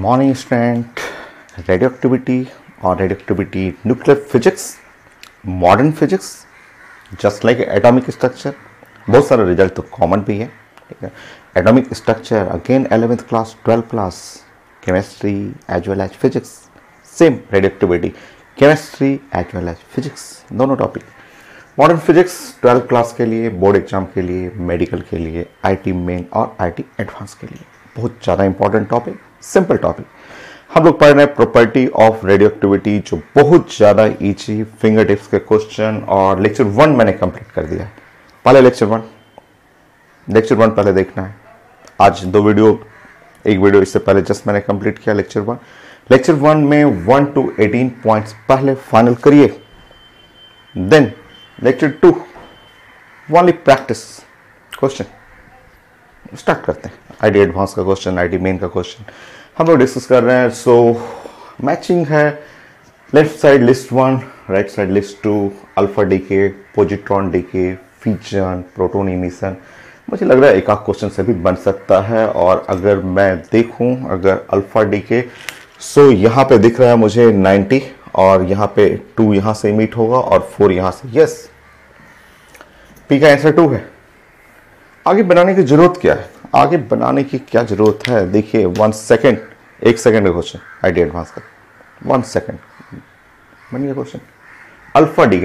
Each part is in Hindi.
Morning student. Radioactivity nuclear physics, modern physics, just like atomic structure. बहुत सारे रिजल्ट तो कॉमन भी है, ठीक है। Atomic structure again 11th class 12th class, chemistry as well as physics, same radioactivity chemistry as well as physics, दोनों topic. Modern physics 12th class के लिए, बोर्ड एग्जाम के लिए, मेडिकल के लिए, आईटी मेन और आईटी एडवांस के लिए बहुत ज़्यादा इंपॉर्टेंट टॉपिक, सिंपल टॉपिक। हम लोग पढ़ रहे हैं प्रॉपर्टी ऑफ रेडियो एक्टिविटी, जो बहुत ज़्यादा इजी, फिंगर टिप्स के क्वेश्चन। और लेक्चर 1 मैंने कंप्लीट कर दिया है। पहले लेक्चर 1 पहले देखना है। आज एक वीडियो इससे पहले जस्ट मैंने कंप्लीट किया लेक्चर 1। लेक्चर 1 में 1 to 18 पॉइंट्स पहले फाइनल करिए। Then lecture 2 only practice question start करते हैं। आईटी एडवांस का क्वेश्चन, आईटी मेन का क्वेश्चन हम लोग डिस्कस कर रहे हैं। सो मैचिंग है, left side list 1, right side list 2, alpha decay, positron decay, fusion, proton emission. मुझे लग रहा है एक आध क्वेश्चन से भी बन सकता है। और अगर मैं देखूं, अगर अल्फा डीके, सो यहाँ पे दिख रहा है मुझे 90 और यहाँ पे 2 यहाँ से मीट होगा और 4 यहाँ से। यस, पी का आंसर 2 है। आगे बनाने की जरूरत क्या है? आगे बनाने की क्या जरूरत है? देखिए 1 सेकेंड, 1 सेकेंड का क्वेश्चन आईटी एडवांस का, 1 सेकेंड बन गया क्वेश्चन। अल्फा डी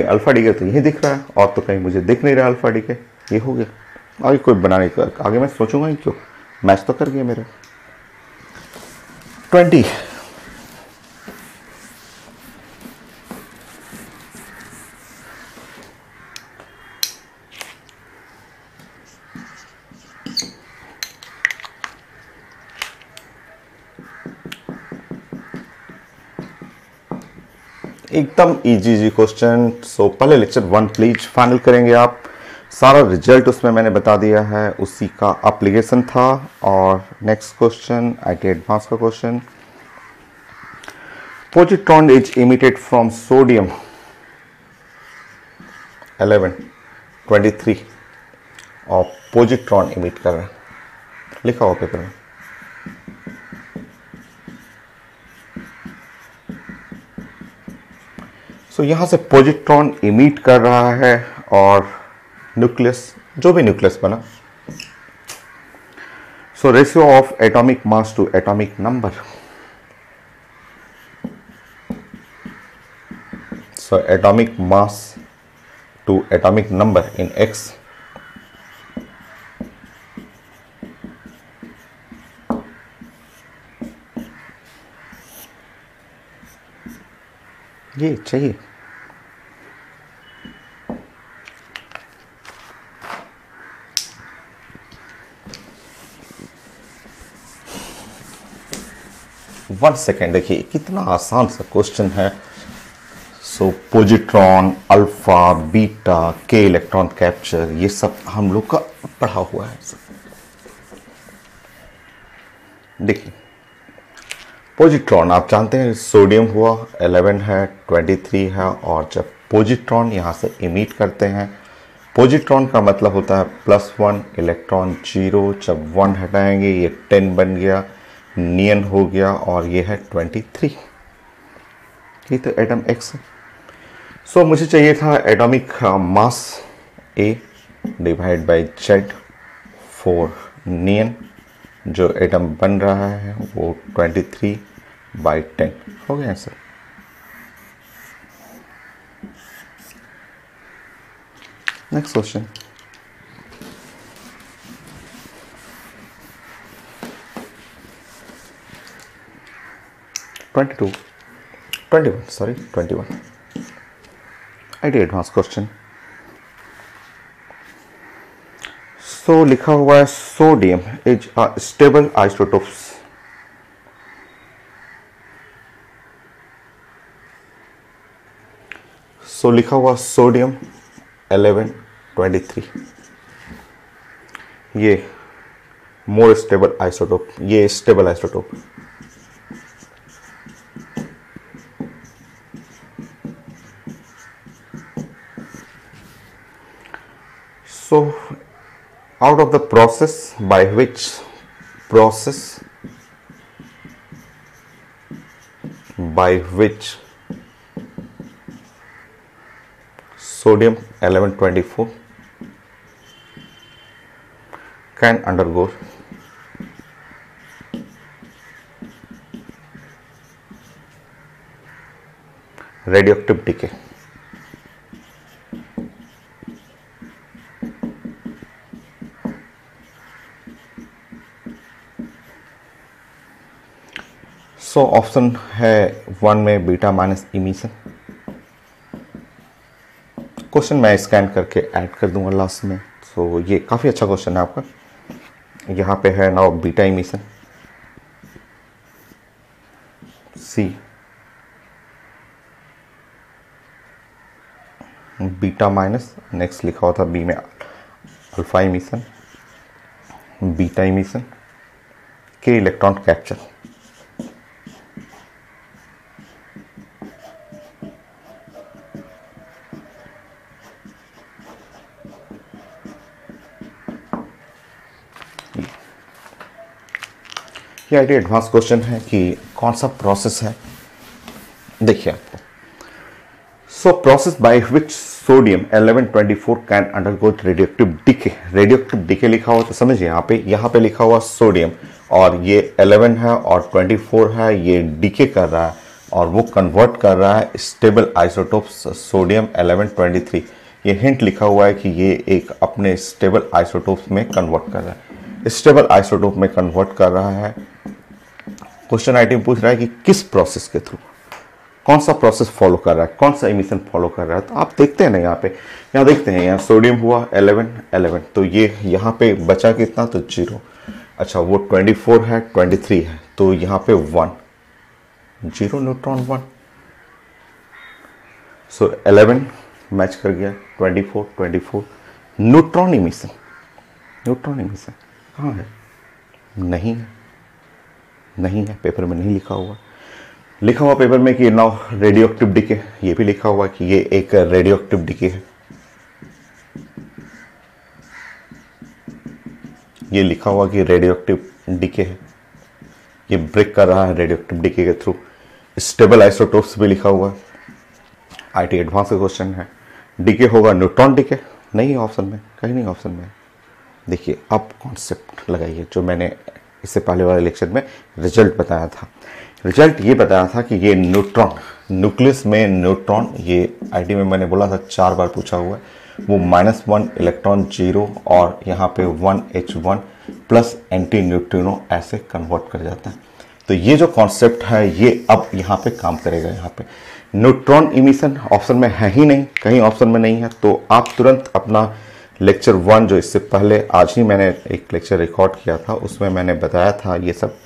तो यही दिख रहा है और तो कहीं मुझे दिख नहीं रहा अल्फा डी, ये हो गया। आगे कोई बनाने का, आगे मैं सोचूंगा ही क्यों, मैच तो कर गया मेरा। 20 एकदम इजी क्वेश्चन। सो पहले लेक्चर 1 प्लीज फाइनल करेंगे आप। सारा रिजल्ट उसमें मैंने बता दिया है, उसी का एप्लीकेशन था। और नेक्स्ट क्वेश्चन आईटी एडवांस का question. Positron is emitted from sodium 1123 और पॉजिट्रॉन इमिट कर रहा है, लिखा हुआ पेपर में। तो यहां से पॉजिट्रॉन इमिट कर रहा है और न्यूक्लियस, जो भी न्यूक्लियस बना, so ratio of atomic mass to atomic number, so atomic mass to atomic number in X, ये चाहिए। वन सेकेंड, देखिए कितना आसान सा क्वेश्चन है। सो पॉजिट्रॉन, अल्फा, बीटा, के इलेक्ट्रॉन कैप्चर, ये सब हम लोग का पढ़ा हुआ है। देखिए पॉजिट्रॉन आप जानते हैं, सोडियम हुआ 11 है, 23 है। और जब पॉजिट्रॉन यहाँ से इमिट करते हैं, पॉजिट्रॉन का मतलब होता है +1, इलेक्ट्रॉन 0। जब 1 हटाएंगे ये 10 बन गया, नियन हो गया और ये है 23। ये तो एटम एक्स है। सो मुझे चाहिए था atomic mass A divide by Z for neon. जो एटम बन रहा है वो 23/10 हो गया answer. Next question. Twenty one IT advance question. So लिखा हुआ है sodium is a stable isotopes. So लिखा हुआ सोडियम 1123, ये मोर स्टेबल आइसोटोप, ये stable isotope. So out of the process by which process by which sodium 1124 can undergo radioactive decay. So option है 1 में बीटा माइनस इमिशन। क्वेश्चन मैं स्कैन करके ऐड कर दूंगा लास्ट में। सो ये काफ़ी अच्छा क्वेश्चन है आपका। यहाँ पे है now beta emission, C beta minus, next लिखा हुआ था बी में alpha emission, beta emission, K electron capture. ये आईटी एडवांस क्वेश्चन है कि कौन सा प्रोसेस है। देखिए आपको, so process by which sodium 1124 can undergo radioactive decay. Radioactive decay लिखा हुआ तो समझिए यहाँ पे लिखा हुआ सोडियम और ये 11 है और 24 है, ये डिके कर रहा है और वो कन्वर्ट कर रहा है स्टेबल आइसोटोप्स सोडियम 1123। ये हिंट लिखा हुआ है कि ये एक अपने स्टेबल आइसोटोप्स में कन्वर्ट कर रहा है, स्टेबल आइसोटोप में कन्वर्ट कर रहा है। क्वेश्चन आइटम पूछ रहा है कि किस प्रोसेस के थ्रू, कौन सा प्रोसेस फॉलो कर रहा है, कौन सा इमिशन फॉलो कर रहा है। तो आप देखते हैं ना यहाँ देखते हैं, यहाँ सोडियम हुआ 11 तो ये यहाँ पे बचा कितना, तो 0। अच्छा वो 24 है, 23 है, तो यहाँ पे 1, 0 न्यूट्रॉन 1। सो 11 मैच कर गया, 24 न्यूट्रॉन इमिशन कहाँ है, नहीं है पेपर में नहीं लिखा हुआ पेपर में कि नाउ रेडियोएक्टिव डिके, ये भी लिखा हुआ कि ये एक रेडियोएक्टिव डिके है, ये लिखा हुआ कि रेडियोएक्टिव डिके है, ये ब्रेक कर रहा है रेडियोएक्टिव डिके के थ्रू। स्टेबल आइसोटोप्स भी लिखा हुआ है। आईटी एडवांस का क्वेश्चन है, डिके होगा न्यूट्रॉन डिके, नहीं ऑप्शन में, कहीं नहीं ऑप्शन में। देखिए आप कॉन्सेप्ट लगाइए जो मैंने इससे पहले वाले लेक्चर में रिजल्ट बताया था। रिजल्ट ये बताया था कि ये न्यूट्रॉन, न्यूक्लियस में न्यूट्रॉन, ये आईटी में मैंने बोला था 4 बार पूछा हुआ है, वो -1 इलेक्ट्रॉन 0 और यहाँ पे 1H1 प्लस एंटी न्यूट्रिनो ऐसे कन्वर्ट कर जाता है। तो ये जो कॉन्सेप्ट है ये अब यहाँ पे काम करेगा। यहाँ पे न्यूट्रॉन इमिशन ऑप्शन में है ही नहीं, कहीं ऑप्शन में नहीं है। तो आप तुरंत अपना लेक्चर 1 जो इससे पहले आज ही मैंने एक लेक्चर रिकॉर्ड किया था, उसमें मैंने बताया था ये सब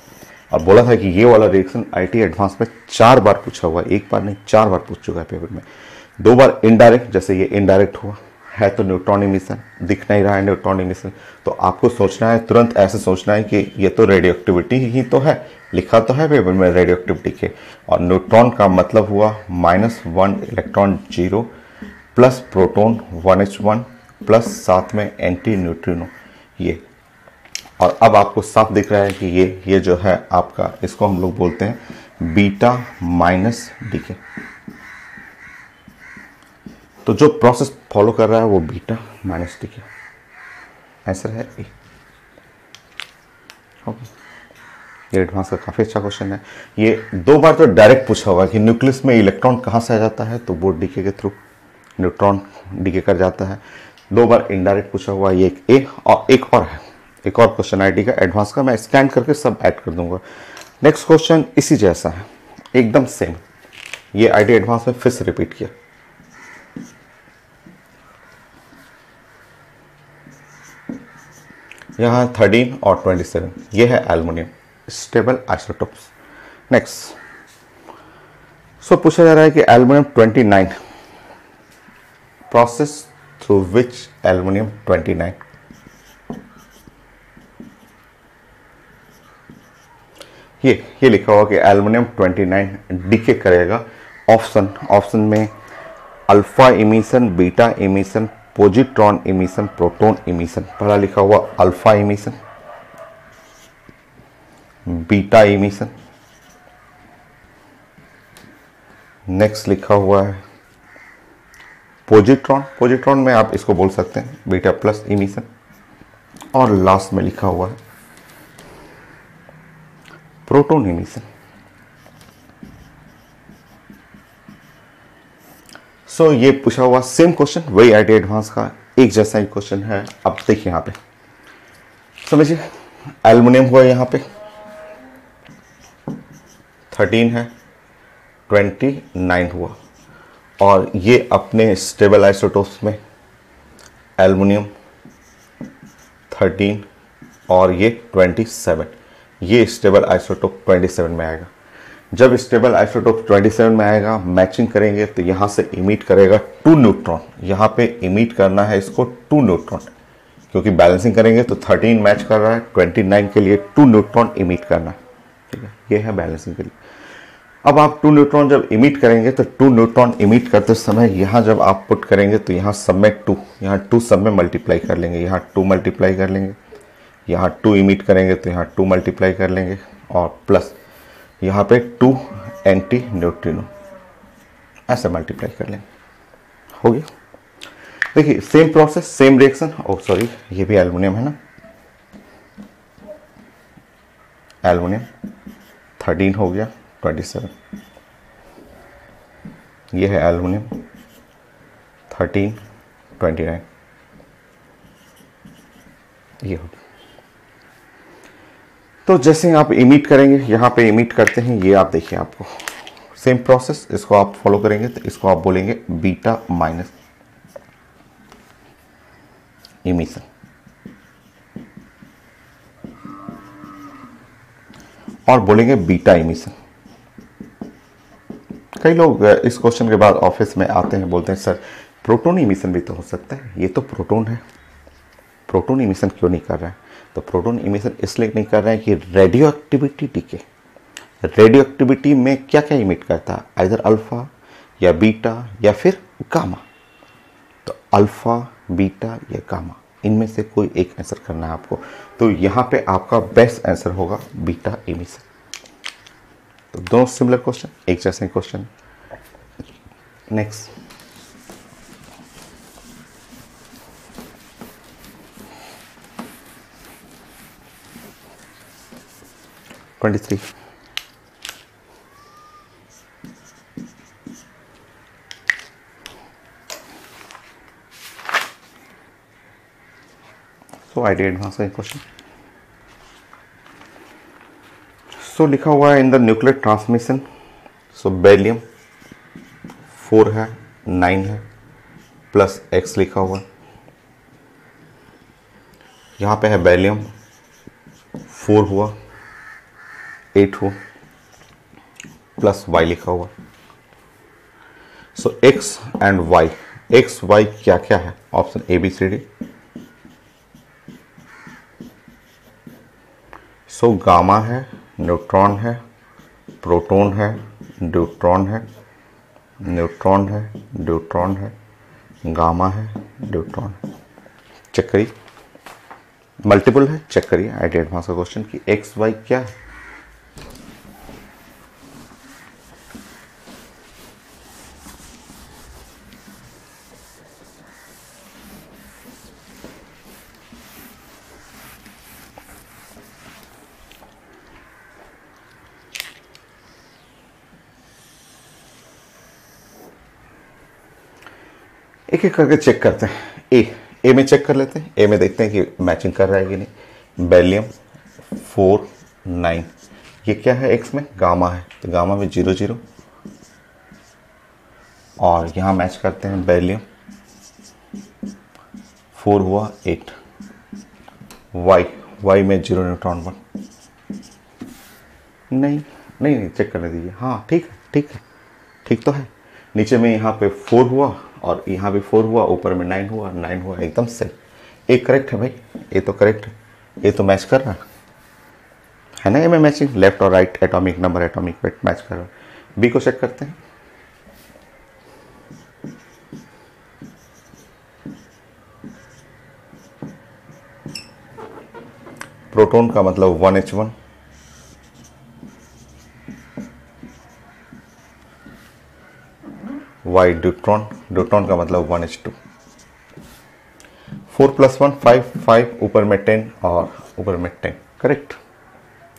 और बोला था कि ये वाला रिएक्शन आईटी एडवांस में 4 बार पूछा हुआ है, 1 बार नहीं 4 बार पूछ चुका है पेपर में। 2 बार इनडायरेक्ट, जैसे ये इनडायरेक्ट हुआ है तो न्यूट्रॉन इमिशन, दिख नहीं रहा है न्यूट्रॉन इमिशन, तो आपको सोचना है, तुरंत ऐसे सोचना है कि ये तो रेडियोएक्टिविटी ही तो है, लिखा तो है पेपर में रेडियोएक्टिव डिके, और न्यूट्रॉन का मतलब हुआ -1 electron 0 plus proton 1H1 plus साथ में एंटी न्यूट्रिनो ये। और अब आपको साफ दिख रहा है कि ये जो है आपका, इसको हम लोग बोलते हैं बीटा माइनस डीके। तो जो प्रोसेस फॉलो कर रहा है वो बीटा माइनस डीके। आंसर है ए। ओके, ये एडवांस का काफ़ी अच्छा क्वेश्चन है। ये 2 बार तो डायरेक्ट पूछा हुआ है कि न्यूक्लियस में इलेक्ट्रॉन कहाँ से आ जाता है, तो वो डीके के थ्रू न्यूट्रॉन डीके कर जाता है। 2 बार इनडायरेक्ट पूछा हुआ है, ये एक ए और एक और है, एक और क्वेश्चन आईटी का एडवांस का, मैं स्कैन करके सब ऐड कर दूंगा। नेक्स्ट क्वेश्चन इसी जैसा है, एकदम सेम, ये आईटी एडवांस में फिर से रिपीट किया। यहाँ 13 और 27, ये है aluminium stable isotopes. Next so पूछा जा रहा है कि aluminium 29 process through which aluminium 29, ये लिखा हुआ कि एल्युमिनियम 29 डीके करेगा। ऑप्शन में alpha emission, beta emission, positron emission, proton emission. पहला लिखा हुआ alpha emission, beta emission, next लिखा हुआ है पोजिट्रॉन। पोजिट्रॉन में आप इसको बोल सकते हैं बीटा प्लस इमिशन। और लास्ट में लिखा हुआ है प्रोटॉन इमिशन। सो ये पूछा हुआ सेम क्वेश्चन, वही आईटी एडवांस का एक जैसा ही क्वेश्चन है। अब देखिए यहाँ पे समझिए, एल्युमिनियम हुआ यहाँ पे 13 है, 29 हुआ। और ये अपने स्टेबल आइसोटोप्स में एल्युमिनियम 13 और ये 27, ये स्टेबल आइसोटोप 27 में आएगा। जब स्टेबल आइसोटोप 27 में आएगा, मैचिंग करेंगे तो यहाँ से इमिट करेगा 2 न्यूट्रॉन। यहाँ पे इमिट करना है इसको 2 न्यूट्रॉन, क्योंकि बैलेंसिंग करेंगे तो 13 मैच कर रहा है, 29 के लिए 2 न्यूट्रॉन इमिट करना है। ठीक है, ये है बैलेंसिंग के लिए। अब आप 2 न्यूट्रॉन जब इमिट करेंगे तो 2 न्यूट्रॉन इमिट करते समय यहाँ जब आप पुट करेंगे तो यहाँ सब में 2, यहाँ 2 सब में मल्टीप्लाई कर लेंगे, यहाँ 2 मल्टीप्लाई कर लेंगे, यहाँ 2 इमिट करेंगे तो यहाँ 2 मल्टीप्लाई कर लेंगे, और प्लस यहाँ पे 2 एंटी न्यूट्रिनो ऐसे मल्टीप्लाई कर लेंगे। हो गया। देखिए सेम प्रोसेस, सेम रिएक्शन। ओ सॉरी, ये भी एल्युमिनियम है ना, एल्युमिनियम 13 हो गया 27, ये है एल्युमिनियम 13 29, ये हो गया। तो जैसे आप इमिट करेंगे, यहाँ पे इमिट करते हैं, ये आप देखिए, आपको सेम प्रोसेस, इसको आप फॉलो करेंगे तो इसको आप बोलेंगे बीटा माइनस इमिशन। और बोलेंगे बीटा इमिशन। कई लोग इस क्वेश्चन के बाद ऑफिस में आते हैं, बोलते हैं सर प्रोटॉन इमिशन भी तो हो सकता है, ये तो प्रोटॉन है, प्रोटॉन इमिशन क्यों नहीं कर रहा है? तो प्रोटॉन इमिशन इसलिए नहीं कर रहा है कि radio activity decay, radio activity में क्या क्या इमिट करता है, आइदर अल्फा या बीटा या फिर गामा। तो अल्फा, बीटा या गामा, इनमें से कोई एक आंसर करना है आपको। तो यहाँ पे आपका बेस्ट आंसर होगा बीटा इमिशन। तो दोनों सिमिलर क्वेश्चन, एक जैसे question. Next, (23) so I did answer question. So लिखा हुआ है in the nuclear transmission, so beryllium 4 है, 9 है, प्लस x लिखा हुआ है। यहाँ पे है बेरिलियम 4 हुआ, 8 हुआ, प्लस y लिखा हुआ। So x and y, x y क्या क्या है? Option A B C D. So gamma है, न्यूट्रॉन है, प्रोटॉन है, ड्यूट्रॉन है, न्यूट्रॉन है, ड्यूट्रॉन है, गामा है, ड्यूट्रॉन है। चेक करिए, मल्टीपल है, चेक करिए आईटी एडवांस का क्वेश्चन कि एक्स वाई क्या है। एक एक करके चेक करते हैं। ए में चेक कर लेते हैं, ए में देखते हैं कि मैचिंग कर रहा है कि नहीं। बेरिलियम 4 9, ये क्या है? एक्स में गामा है, तो गामा में 0 0, और यहाँ मैच करते हैं बेरिलियम 4 हुआ 8, वाई में 0 न्यूट्रॉन 1। नहीं चेक करने दीजिए। हाँ ठीक है, ठीक तो है। नीचे में यहाँ पे 4 हुआ और यहाँ भी 4 हुआ, ऊपर में 9 हुआ, एकदम सही। ए करेक्ट है भाई, ए तो करेक्ट है, ए तो मैच कर रहा है ना। ए में मैचिंग, लेफ्ट और right atomic number, atomic weight match कर रहा है। बी को चेक करते हैं। प्रोटॉन का मतलब 1H1, वाई ड्यूट्रॉन, ड्यूट्रॉन का मतलब 1h2। 4 + 1 5, 5 ऊपर में 10 और ऊपर में 10, करेक्ट।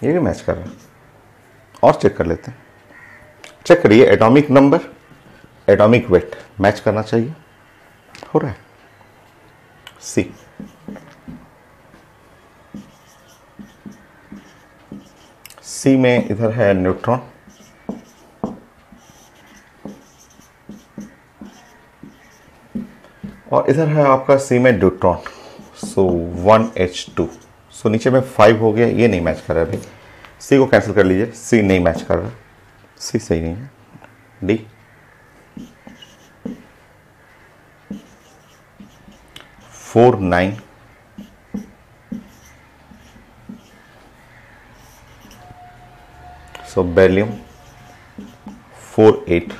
ये भी मैच कर रहा है। और चेक कर लेते हैं, चेक करिए atomic number, atomic weight match करना चाहिए, हो रहा है। सी, सी में इधर है न्यूट्रॉन, और इधर है आपका सी में ड्यूट्रॉन, सो 1h2। सो नीचे में 5 हो गया, ये नहीं मैच कर रहा है भाई, सी को कैंसिल कर लीजिए, सी नहीं मैच कर रहा, सी सही नहीं है। डी, फोर 9, सो बेरिलियम 4 8,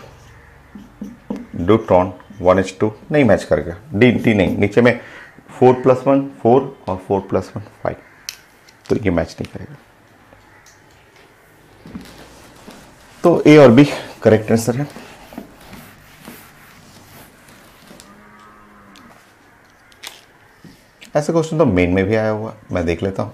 ड्यूट्रॉन 1h2 नहीं मैच करेगा। डी, डी नहीं, नीचे में 4 + 1 4 और 4 + 1 5, तो ये मैच नहीं करेगा। तो ए और बी करेक्ट आंसर है। ऐसे क्वेश्चन तो मेन में भी आया हुआ, मैं देख लेता हूं।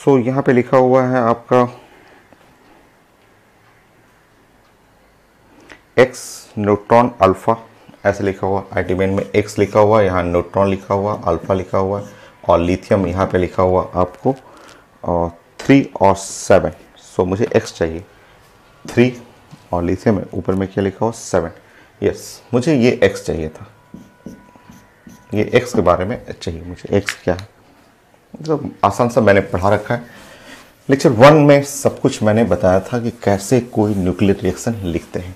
सो यहां पे लिखा हुआ है आपका एक्स न्यूट्रॉन अल्फा, ऐसे लिखा हुआ, आईटीबीएन में एक्स लिखा हुआ, यहाँ न्यूट्रॉन लिखा हुआ, अल्फा लिखा हुआ, और लिथियम यहाँ पे लिखा हुआ आपको 3 और 7। सो मुझे एक्स चाहिए 3 और लिथियम में ऊपर में क्या लिखा हुआ 7। यस, मुझे ये एक्स चाहिए था, ये एक्स के बारे में चाहिए मुझे, एक्स क्या है तो आसान सा मैंने पढ़ा रखा है। लेक्चर 1 में सब कुछ मैंने बताया था कि कैसे कोई न्यूक्लियर रिएक्शन लिखते हैं।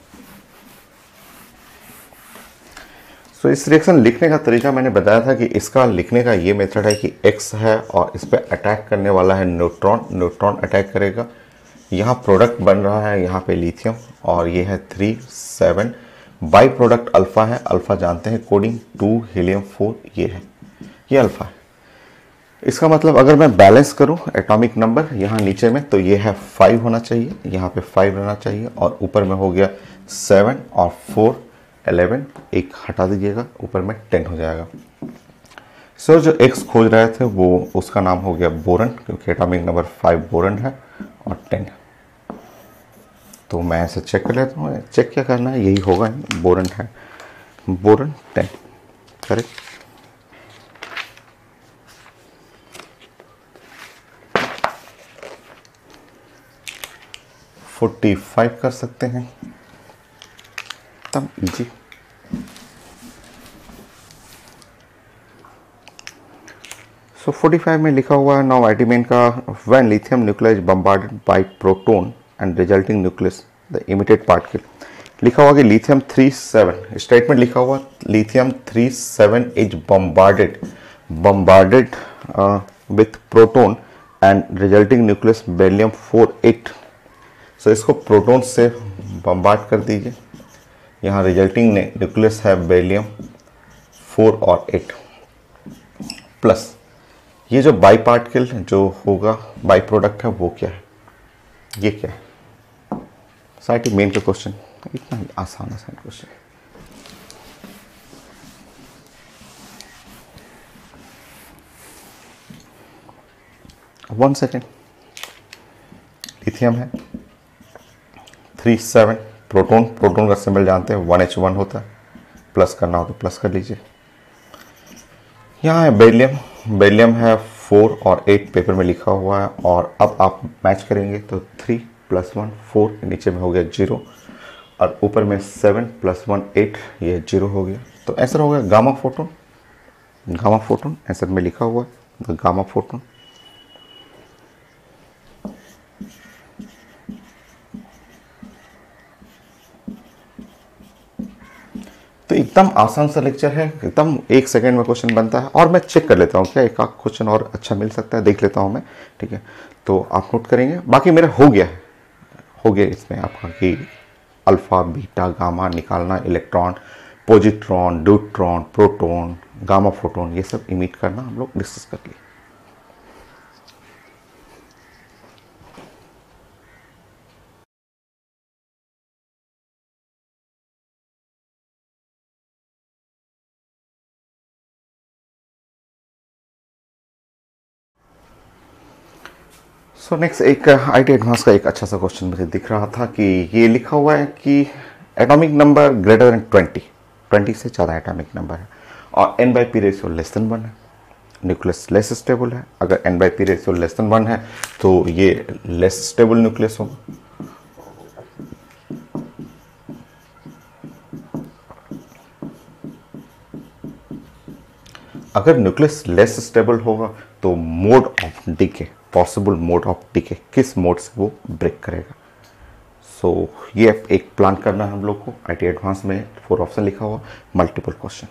सो इस रिएक्शन लिखने का तरीका मैंने बताया था कि इसका लिखने का ये मेथड है कि एक्स है और इस पर अटैक करने वाला है न्यूट्रॉन, न्यूट्रॉन अटैक करेगा, यहाँ प्रोडक्ट बन रहा है यहाँ पे लिथियम, और ये है 3 7, बाई प्रोडक्ट अल्फा है, अल्फा जानते हैं कोडिंग 2 हीलियम 4, ये है, ये अल्फा है। इसका मतलब अगर मैं बैलेंस करूं एटॉमिक नंबर यहाँ नीचे में, तो ये है 5 होना चाहिए, यहाँ पे 5 रहना चाहिए, और ऊपर में हो गया 7 और 4 11, एक हटा दीजिएगा, ऊपर में 10 हो जाएगा। सो जो एक्स खोज रहे थे वो उसका नाम हो गया बोरन, क्योंकि एटॉमिक नंबर 5 बोरन है और 10। तो मैं ऐसे चेक कर लेता हूँ, चेक क्या करना है, यही होगा, बोरन है, बोरन 10, करेक्ट। तो 45 कर सकते हैं, तब इजी। सो 45 में लिखा हुआ है नाउ आइटीमेन का when lithium nucleus bombarded by proton and resulting nucleus the emitted particle, लिखा हुआ कि लिथियम 37 स्टेटमेंट लिखा हुआ lithium 37 is bombarded with proton and resulting nucleus beryllium 48। सो इसको प्रोटॉन से बम्बार्ड कर दीजिए, यहाँ रिजल्टिंग न्यूक्लियस है बेरिलियम 4 और 8, प्लस ये जो बाई पार्टिकल जो होगा, बाई प्रोडक्ट है, वो क्या है, ये क्या है। साइट मेन का क्वेश्चन, इतना ही आसान क्वेश्चन। वन सेकेंड, लिथियम है 3 7, प्रोटॉन, प्रोटॉन का सिंबल जानते हैं 1H1 होता है, प्लस करना हो तो प्लस कर लीजिए। यहाँ है बेरिलियम, बेरिलियम है 4 और 8 पेपर में लिखा हुआ है, और अब आप मैच करेंगे तो 3 + 1 4, नीचे में हो गया 0, और ऊपर में 7 + 1 8, ये 0 हो गया। तो आंसर हो गया gamma photon, gamma photon answer में लिखा हुआ है, गामा फोटोन। तो एकदम आसान सा लेक्चर है, एकदम 1 सेकेंड में क्वेश्चन बनता है। और मैं चेक कर लेता हूँ क्या एक आध क्वेश्चन और अच्छा मिल सकता है, देख लेता हूँ मैं, ठीक है। तो आप नोट करेंगे, बाकी मेरा हो गया है, हो गया इसमें आपका कि अल्फा बीटा गामा निकालना, electron, positron, neutron, proton, gamma photon, ये सब इमिट करना हम लोग डिस्कस कर लिए। सो नेक्स्ट एक आईटी एडवांस का एक अच्छा सा क्वेश्चन मुझे दिख रहा था कि ये लिखा हुआ है कि एटॉमिक नंबर ग्रेटर देन 20 से ज़्यादा एटॉमिक नंबर है और n by P ratio less than 1 है, न्यूक्लियस लेस स्टेबल है। अगर n by P ratio less than 1 है तो ये लेस स्टेबल न्यूक्लियस होगा। अगर न्यूक्लियस लेस स्टेबल होगा तो mode of decay, possible mode of decay, किस मोड से वो ब्रेक करेगा। सो ये एक प्लान करना है हम लोग को। आईटी एडवांस में 4 ऑप्शन लिखा हुआ, मल्टीपल क्वेश्चन।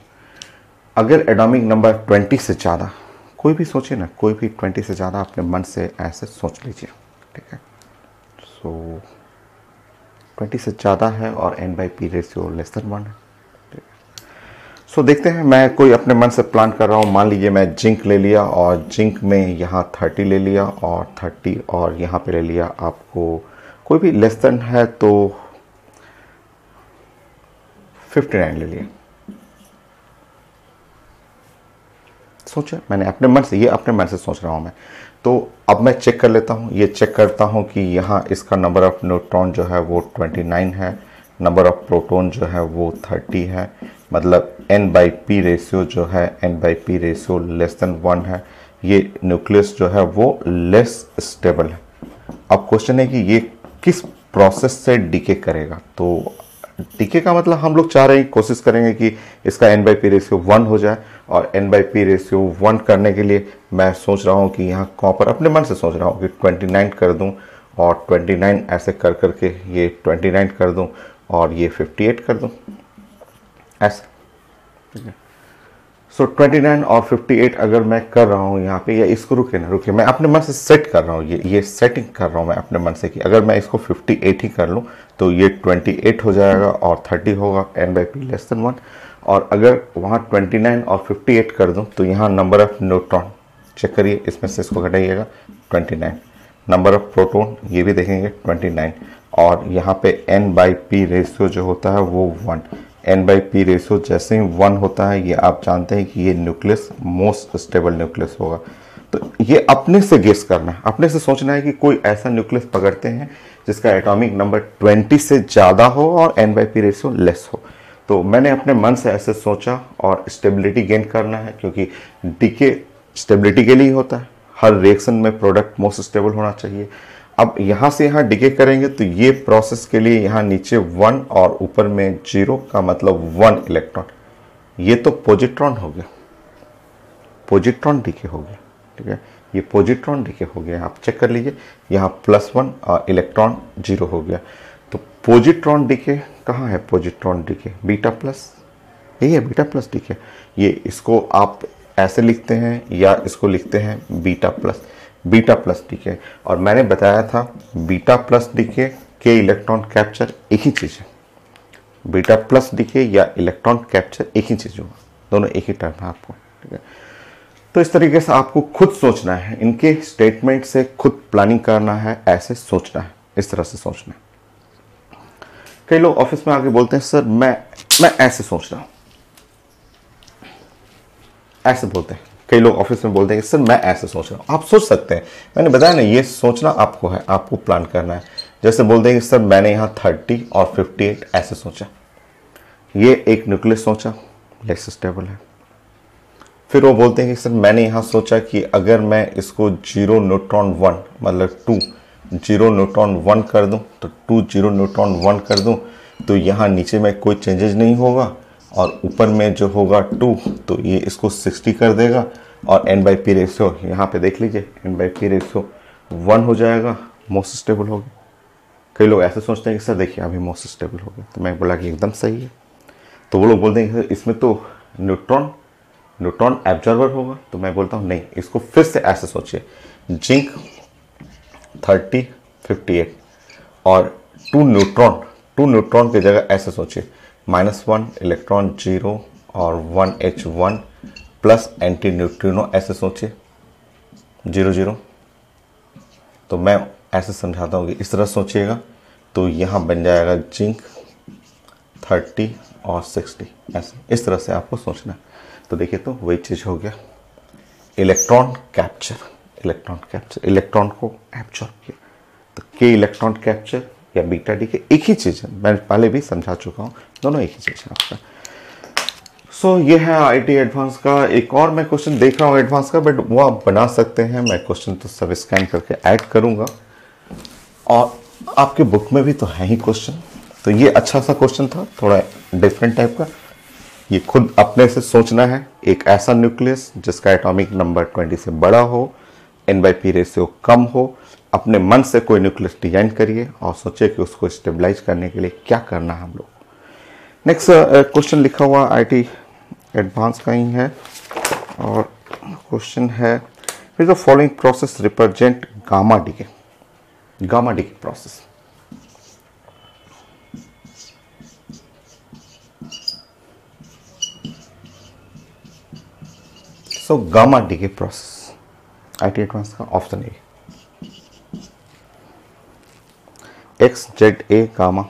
अगर एटॉमिक नंबर 20 से ज़्यादा, कोई भी सोचिए ना, कोई भी 20 से ज़्यादा अपने मन से ऐसे सोच लीजिए, ठीक है। सो 20 से ज़्यादा है और n by P ratio less than 1 है। सो देखते हैं, मैं कोई अपने मन से प्लान कर रहा हूँ। मान लीजिए मैं जिंक ले लिया और जिंक में यहाँ 30 ले लिया और 30 और यहाँ पे ले लिया आपको कोई भी लेस देन है तो 59 ले लिया। सोचा मैंने अपने मन से, ये अपने मन से सोच रहा हूँ मैं। तो अब मैं चेक कर लेता हूँ, ये चेक करता हूँ कि यहाँ इसका नंबर ऑफ न्यूट्रॉन जो है वो 29 है, नंबर ऑफ प्रोटॉन जो है वो 30 है, मतलब n बाई पी रेशियो जो है n by P ratio less than 1 है। ये न्यूक्लियस जो है वो लेस स्टेबल है। अब क्वेश्चन है कि ये किस प्रोसेस से डीके करेगा। तो डीके का मतलब हम लोग चाह रहे हैं, कोशिश करेंगे कि इसका n बाई पी रेशियो 1 हो जाए। और n बाई पी रेशियो 1 करने के लिए मैं सोच रहा हूँ कि यहाँ कॉपर, अपने मन से सोच रहा हूँ कि 29 कर दूँ और 29 ऐसे कर करके ये 29 कर दूँ और ये 58 कर दूँ, ऐसा, ठीक है। सो 29 और 58 अगर मैं कर रहा हूँ यहाँ पे, या इसको रुके मैं अपने मन से सेट कर रहा हूँ, ये सेटिंग कर रहा हूँ मैं अपने मन से कि अगर मैं इसको 58 ही कर लूँ तो ये 28 हो जाएगा और 30 होगा, n by P less than 1। और अगर वहाँ 29 और 58 कर दूँ तो यहाँ नंबर ऑफ न्यूट्रॉन चेक करिए, इसमें से इसको घटाइएगा 29, नंबर ऑफ प्रोटॉन ये भी देखेंगे 29, और यहाँ पे n बाई पी रेशियो जो होता है वो 1। n बाई पी रेशियो जैसे ही 1 होता है, ये आप जानते हैं कि ये न्यूक्लियस मोस्ट स्टेबल न्यूक्लियस होगा। तो ये अपने से गेस करना है, अपने से सोचना है कि कोई ऐसा न्यूक्लियस पकड़ते हैं जिसका एटॉमिक नंबर 20 से ज़्यादा हो और n by P ratio less हो। तो मैंने अपने मन से ऐसे सोचा और स्टेबिलिटी गेन करना है, क्योंकि डीके स्टेबिलिटी के लिए होता है। हर रिएक्शन में प्रोडक्ट मोस्ट स्टेबल होना चाहिए। अब यहाँ से यहाँ डिके करेंगे तो ये प्रोसेस के लिए यहाँ नीचे 1 और ऊपर में 0 का मतलब 1 इलेक्ट्रॉन, ये तो पॉजिट्रॉन हो गया, पॉजिट्रॉन डिके हो गया, ठीक है। ये पॉजिट्रॉन डिके हो गया, आप चेक कर लीजिए, यहाँ +1 और इलेक्ट्रॉन 0 हो गया। तो पॉजिट्रॉन डिके कहाँ है, पॉजिट्रॉन डिके बीटा प्लस, यही है बीटा प्लस डिके। ये इसको आप ऐसे लिखते हैं या इसको लिखते हैं बीटा प्लस डीके। और मैंने बताया था बीटा प्लस डीके के इलेक्ट्रॉन कैप्चर एक ही चीज़ है, बीटा प्लस डीके या इलेक्ट्रॉन कैप्चर एक ही चीज़ होगा, दोनों एक ही टर्म है आपको, ठीक है। तो इस तरीके से आपको खुद सोचना है, इनके स्टेटमेंट से खुद प्लानिंग करना है, ऐसे सोचना है, इस तरह से सोचना है। कई लोग ऑफिस में आके बोलते हैं सर मैं ऐसे सोच रहा हूँ, ऐसे बोलते हैं। कई लोग ऑफिस में बोलते हैं सर मैं ऐसे सोच रहा हूँ। आप सोच सकते हैं, मैंने बताया ना, ये सोचना आपको है, आपको प्लान करना है। जैसे बोलते हैं कि सर मैंने यहाँ 30 और 58 ऐसे सोचा, ये एक न्यूक्लियस सोचा, लेस स्टेबल है। फिर वो बोलते हैं कि सर मैंने यहाँ सोचा कि अगर मैं इसको 0 न्यूट्रॉन 1 मतलब 2 0 न्यूट्रॉन 1 कर दूँ तो 2 0 न्यूट्रॉन 1 कर दूँ तो यहाँ नीचे में कोई चेंजेस नहीं होगा और ऊपर में जो होगा 2 तो ये इसको 60 कर देगा और n बाई पी रेशियो यहाँ पे देख लीजिए, n बाई पी रेशियो 1 हो जाएगा, मोस्ट स्टेबल हो गया। कई लोग ऐसे सोचते हैं कि सर देखिए अभी मोस्ट स्टेबल हो गया, तो मैं बोला कि एकदम सही है। तो वो लोग बोल देंगे इसमें तो न्यूट्रॉन एब्जॉर्बर होगा। तो मैं बोलता हूँ नहीं, इसको फिर से ऐसे सोचिए, जिंक 3058 और टू न्यूट्रॉन की जगह ऐसे सोचिए, -1 इलेक्ट्रॉन 0 और 1H1 प्लस एंटी न्यूट्रिनो, ऐसे सोचिए 0 तो मैं ऐसे समझाता हूँ कि इस तरह सोचिएगा। तो यहाँ बन जाएगा जिंक 30 और 60, ऐसे इस तरह से आपको सोचना है। तो देखिए तो वही चीज़ हो गया, इलेक्ट्रॉन इलेक्ट्रॉन को एब्जॉर्ब किया। तो के इलेक्ट्रॉन कैप्चर या बीटा डी के एक ही चीज़ है, मैं पहले भी समझा चुका हूँ, दोनों एक ही चीज़ है आपका। सो ये है IIT एडवांस का। एक और मैं क्वेश्चन देख रहा हूँ एडवांस का, बट वो आप बना सकते हैं, मैं क्वेश्चन तो सब स्कैन करके ऐड करूँगा और आपके बुक में भी तो है ही क्वेश्चन। तो ये अच्छा सा क्वेश्चन था, थोड़ा डिफरेंट टाइप का। ये खुद अपने से सोचना है, एक ऐसा न्यूक्लियस जिसका एटॉमिक नंबर 20 से बड़ा हो, N/P रेशियो कम हो। अपने मन से कोई न्यूक्लियस डिजाइन करिए और सोचिए कि उसको स्टेबलाइज करने के लिए क्या करना है हम लोग। नेक्स्ट क्वेश्चन लिखा हुआ IIT एडवांस का ही है और क्वेश्चन है, फिर the following process represent gamma decay process. So gamma decay process IIT advance का ऑप्शन ए, XZA गामा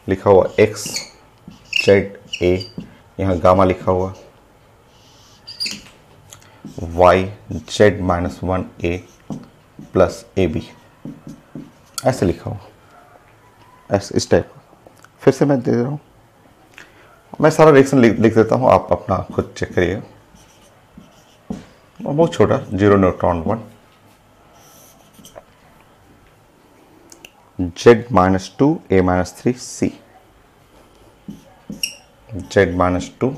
लिखा हुआ, XZA यहाँ गामा लिखा हुआ, YZ-1A प्लस AB ऐसे लिखा हुआ, ऐसे इस टाइप। फिर से मैं दे रहा हूँ, मैं सारा रिएक्शन लिख देता हूँ, आप अपना खुद चेक करिएगा। बहुत छोटा, 0 neutron 1, Z-2 A-3 C, Z-2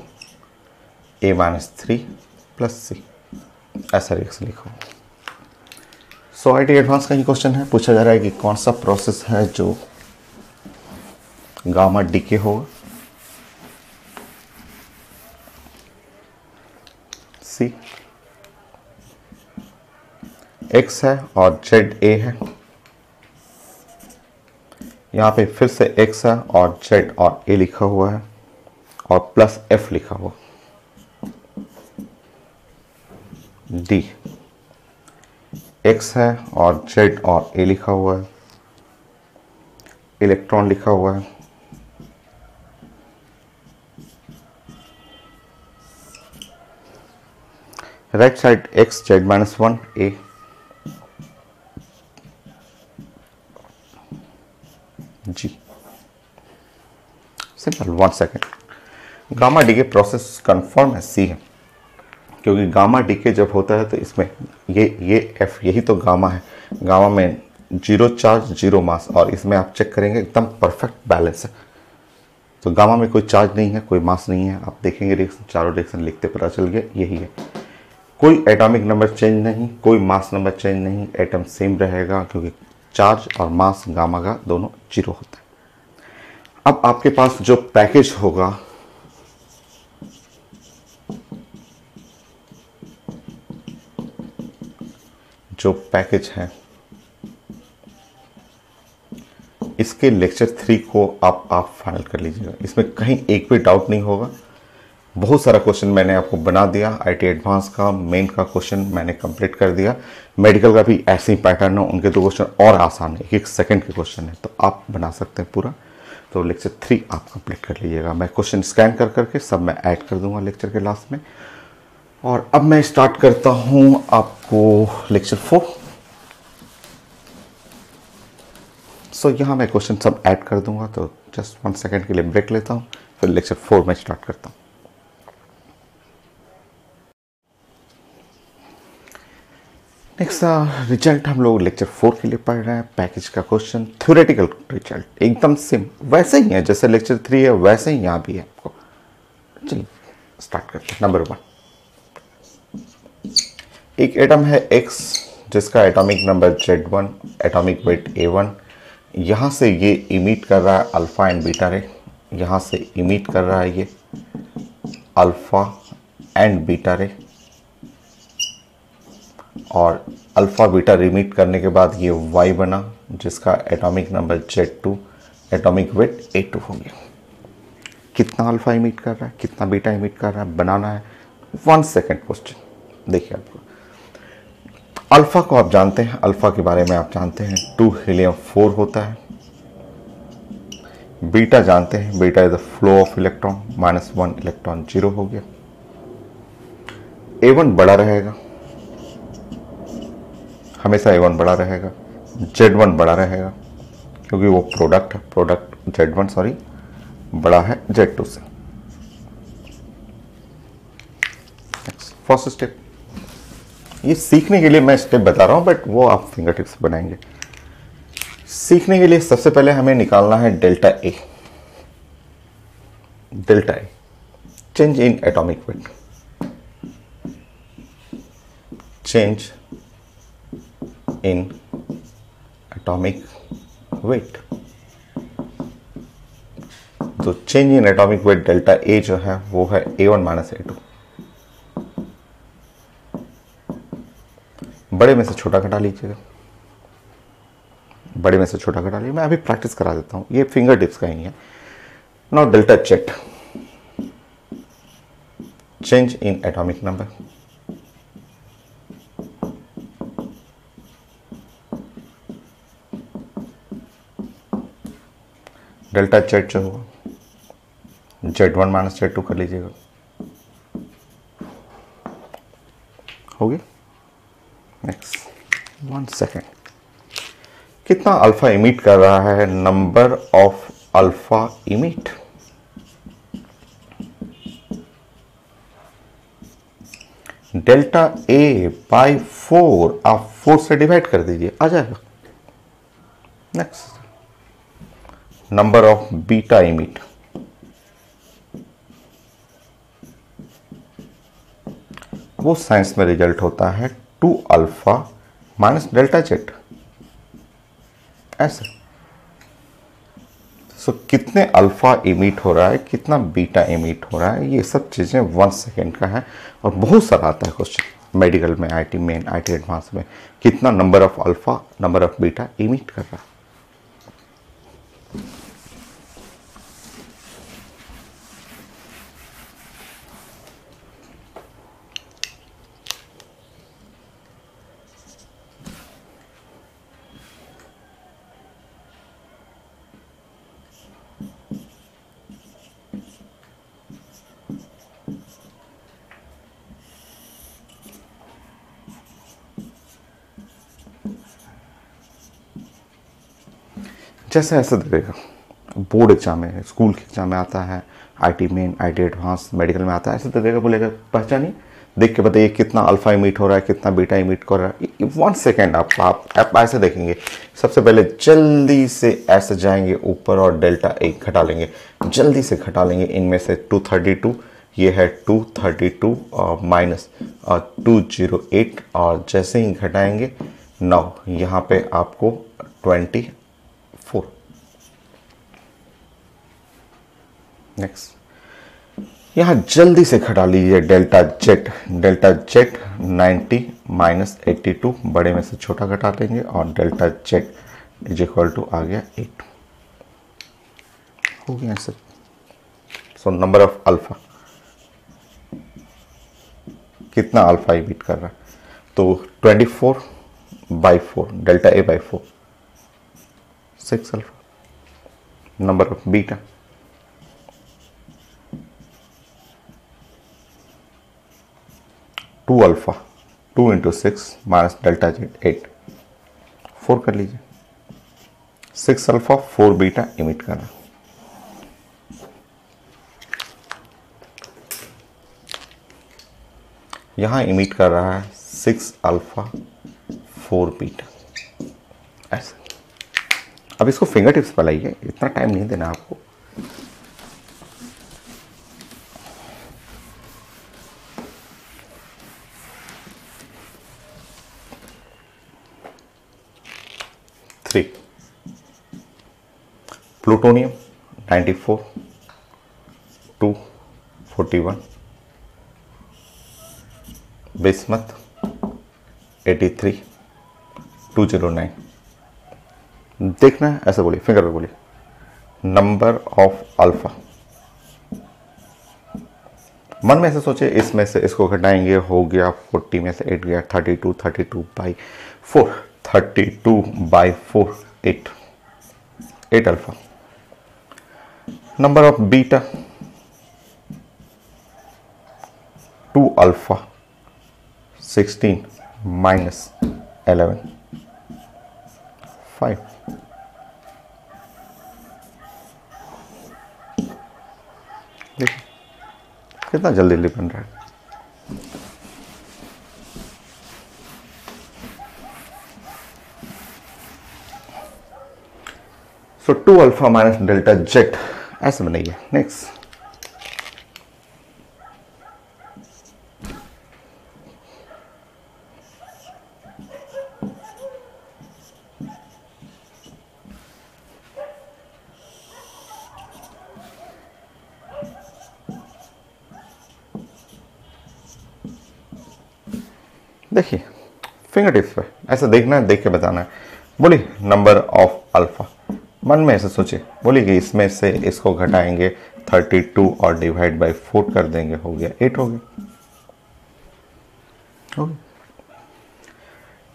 A-3 plus C, ऐसा रिएक्शन लिखा हूँ। सो IIT एडवांस का ही क्वेश्चन है, पूछा जा रहा है कि कौन सा प्रोसेस है जो गामा डीके होगा। C X है और ZA है, यहाँ पे फिर से X है और Z और A लिखा हुआ है और प्लस F लिखा हुआ। D X है और Z और A लिखा हुआ है, इलेक्ट्रॉन लिखा हुआ है, right side X Z-1 A, जी simple. 1 second, gamma decay process confirm है C है, क्योंकि गामा डीके जब होता है तो इसमें ये F यही तो गामा है। गामा में 0 चार्ज 0 मास, और इसमें आप चेक करेंगे एकदम परफेक्ट बैलेंस है। तो गामा में कोई चार्ज नहीं है, कोई मास नहीं है। आप देखेंगे रिएक्शन, चारों रिएक्शन लिखते पता चल गया यही है। कोई एटॉमिक नंबर चेंज नहीं, कोई मास नंबर चेंज नहीं, एटम सेम रहेगा, क्योंकि चार्ज और मास गामा का दोनों 0 होता है। अब आपके पास जो पैकेज होगा, जो पैकेज है, इसके लेक्चर 3 को आप फाइनल कर लीजिएगा। इसमें कहीं एक भी डाउट नहीं होगा। बहुत सारा क्वेश्चन मैंने आपको बना दिया। IIT एडवांस का मेन का क्वेश्चन मैंने कंप्लीट कर दिया। मेडिकल का भी ऐसे ही पैटर्न है, उनके 2 क्वेश्चन और आसान है, 1 सेकंड के क्वेश्चन है, तो आप बना सकते हैं पूरा। तो लेक्चर 3 आप कंप्लीट कर लीजिएगा। मैं क्वेश्चन स्कैन कर करके सब मैं ऐड कर दूंगा लेक्चर के लास्ट में। और अब मैं स्टार्ट करता हूँ आपको लेक्चर 4। सो यहाँ मैं क्वेश्चन सब ऐड कर दूंगा, तो जस्ट 1 सेकंड के लिए ब्रेक लेता हूँ, फिर लेक्चर 4 में स्टार्ट करता हूँ। नेक्स्ट रिजल्ट हम लोग लेक्चर 4 के लिए पढ़ रहे हैं। पैकेज का क्वेश्चन, थ्योरेटिकल रिजल्ट एकदम सेम वैसे ही है जैसे लेक्चर 3 है, वैसे ही यहाँ भी है आपको। चलिए स्टार्ट करते हैं। नंबर 1, एक एटम है X जिसका atomic number Z1, atomic weight A1। यहाँ से ये इमिट कर रहा है अल्फा एंड बीटा रे, यहाँ से इमिट कर रहा है ये अल्फा एंड बीटा रे, और अल्फा बीटा इमिट करने के बाद ये वाई बना जिसका atomic number Z2, atomic weight A2 हो गया। कितना अल्फा इमिट कर रहा है, कितना बीटा इमिट कर रहा है, बनाना है 1 सेकेंड क्वेश्चन। देखिए आपको अल्फा को आप जानते हैं, अल्फा के बारे में आप जानते हैं 2 हीलियम 4 होता है। बीटा जानते हैं, beta is the flow of electron, -1 electron 0 हो गया। A1 बड़ा रहेगा, हमेशा A1 बड़ा रहेगा, Z1 बड़ा रहेगा क्योंकि वो प्रोडक्ट है, प्रोडक्ट Z1 सॉरी बड़ा है Z2 से। फर्स्ट स्टेप, ये सीखने के लिए मैं स्टेप बता रहा हूं बट वो आप फिंगर टिप्स बनाएंगे। सीखने के लिए सबसे पहले हमें निकालना है delta A. Delta A change in atomic weight, change in atomic weight. तो change in atomic weight delta A जो है वो है A1 माइनस A2। बड़े में से छोटा घटा लीजिएगा, बड़े में से छोटा घटा लीजिए। मैं अभी प्रैक्टिस करा देता हूं, ये फिंगर टिप्स का ही है। Now delta Z change in atomic number, delta Z जो होगा Z1 माइनस Z2 कर लीजिएगा, हो गया। नेक्स्ट 1 सेकेंड, कितना अल्फा इमिट कर रहा है, number of alpha emit. Delta A by 4 आप 4 से डिवाइड कर दीजिए, आ जाएगा। Next, number of beta emit, वो साइंस में रिजल्ट होता है 2 अल्फा माइनस डेल्टा Z, ऐसे। सो कितने अल्फा इमिट हो रहा है, कितना बीटा इमिट हो रहा है, ये सब चीजें 1 सेकेंड का है। और बहुत सारा आता है क्वेश्चन मेडिकल में, आईटी मेन, आईटी एडवांस में, कितना number of alpha, number of beta emit कर रहा है। जैसे ऐसे देगा बोर्ड एग्जाम में, स्कूल के एग्जाम में आता है, IT main, IT advance, medical में आता है, ऐसे दे देगा, बोलेगा पहचानिए, देख के बताइए कितना अल्फा इमिट हो रहा है, कितना बीटा इमिट कर रहा है। 1 सेकेंड आप ऐसे देखेंगे। सबसे पहले जल्दी से ऐसे जाएंगे ऊपर और डेल्टा ए घटा लेंगे, जल्दी से घटा लेंगे। इनमें से 232, ये है 232 और माइनस 208, और जैसे ही घटाएंगे 9, यहाँ पे आपको 24। नेक्स्ट, यहां जल्दी से घटा लीजिए delta Z। Delta Z 90 minus 82, बड़े में से छोटा घटा लेंगे और delta Z is equal to आ गया 8, हो गया sir. So number of alpha, कितना अल्फा इमिट कर रहा है, तो 24/4, delta A by 4, 6 alpha. Number of beta, two alpha, 2 into 6 minus delta Z 8, 4 कर लीजिए। 6 अल्फा 4 बीटा इमिट करना। यहां इमिट कर रहा है 6 अल्फा 4 बीटा, ऐसे। अब इसको फिंगर टिप्स पर लाइए, इतना टाइम नहीं देना आपको। Plutonium 94, 41, bismuth 83, 209। देखना है ऐसे बोलिए, फिंगर पे बोलिए, नंबर ऑफ अल्फा। मन में ऐसे सोचे, इसमें से इसको घटाएंगे, हो गया 40 में से 8 गया 32, 32 by 4, 32 by 4, 8 alpha. Number of beta 2 alpha, 16 minus 11, 5। देखिए कितना जल्दी जल्दी बन रहा है। सो 2 अल्फा माइनस डेल्टा जेड ऐसे बनाइए। नेक्स्ट, देखिए फिंगर टिप्स पे ऐसा देखना है, देख के बताना है। बोलिए नंबर ऑफ अल्फा, मन में ऐसे सोचिए, बोलिए कि इसमें से इसको घटाएंगे 32 और डिवाइड बाय 4 कर देंगे, हो गया 8 हो गया।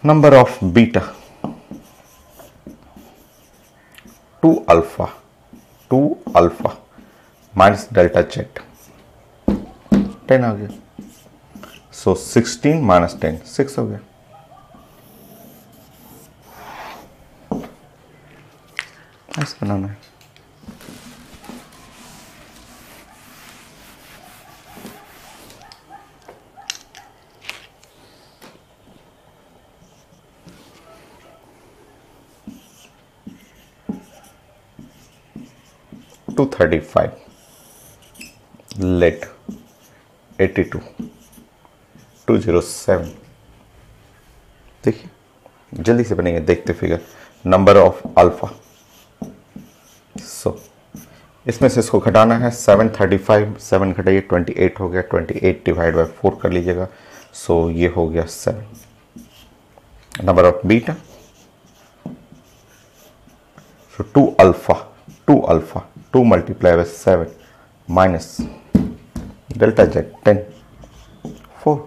Number of beta 2 alpha, 2 alpha minus delta Z 10 आ गया। सो 16 माइनस 10 6 हो गया। ऐसे बनाना है। Two 35 lead 82 207। देखिए जल्दी से बनेंगे, देखते फिगर। नंबर ऑफ अल्फा, सो इसमें से इसको घटाना है 735, 7 घटाइए 28 हो गया, 28 डिवाइड बाय 4 कर लीजिएगा। सो ये हो गया 7। Number of beta, so 2 alpha, 2 alpha 2 multiply by 7 minus delta Z 10 4।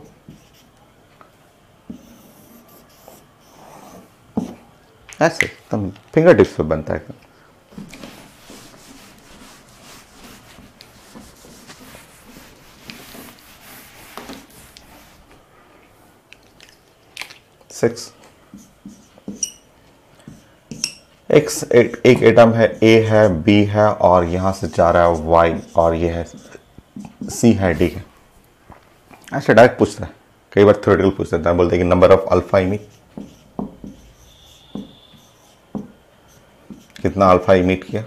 ऐसे एकदम फिंगर टिप्स पे बनता है। सिक्स एक्स एक एटम है, ए है, बी है और यहां से जा रहा है वाई, और ये है सी है, डी है। ऐसे डायरेक्ट पूछता है, कई बार थ्योरेटिकल पूछ देता है, बोलते हैं कि नंबर ऑफ अल्फा इमिट, कितना अल्फा इमिट किया।